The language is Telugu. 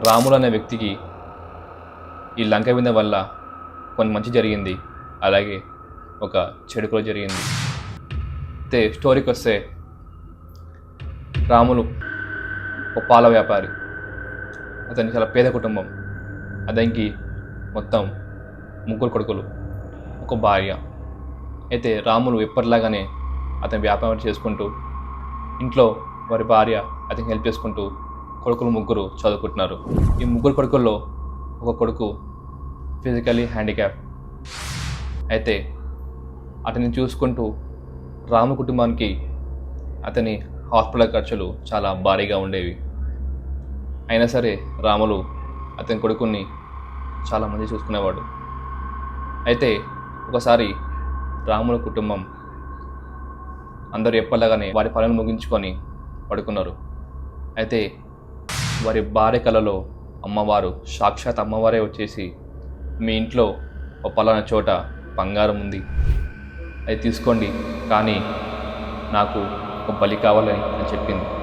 రాములు అనే వ్యక్తికి ఈ లంక వింద వల్ల కొన్ని మంచి జరిగింది, అలాగే ఒక చెడు కూడా జరిగింది. అయితే స్టోరీకి వస్తే, రాములు ఒక పాల వ్యాపారి. అతనికి చాలా పేద కుటుంబం. అతనికి మొత్తం 3 కొడుకులు, ఒక భార్య. అయితే రాములు ఎప్పటిలాగానే అతని వ్యాపారం చేసుకుంటూ, ఇంట్లో వారి భార్య అతనికి హెల్ప్ చేసుకుంటూ కొడుకులు 3 చదువుకుంటున్నారు. ఈ 3 కొడుకుల్లో ఒక కొడుకు ఫిజికలీ హ్యాండిక్యాప్. అయితే అతన్ని చూసుకుంటూ రాము కుటుంబానికి అతని హాస్పిటల్ ఖర్చులు చాలా భారీగా ఉండేవి. అయినా సరే రాములు అతని కొడుకుని చాలా మంది చూసుకునేవాడు. అయితే ఒకసారి రాముల కుటుంబం అందరూ ఎప్పటిలాగానే వారి పనులు ముగించుకొని పడుకున్నారు. అయితే వారి భార్య కలలో అమ్మవారు, సాక్షాత్ అమ్మవారే వచ్చేసి, మీ ఇంట్లో ఒక పలానా చోట బంగారం ఉంది, అది తీసుకోండి, కానీ నాకు ఒక బలి కావాలని చెప్పింది.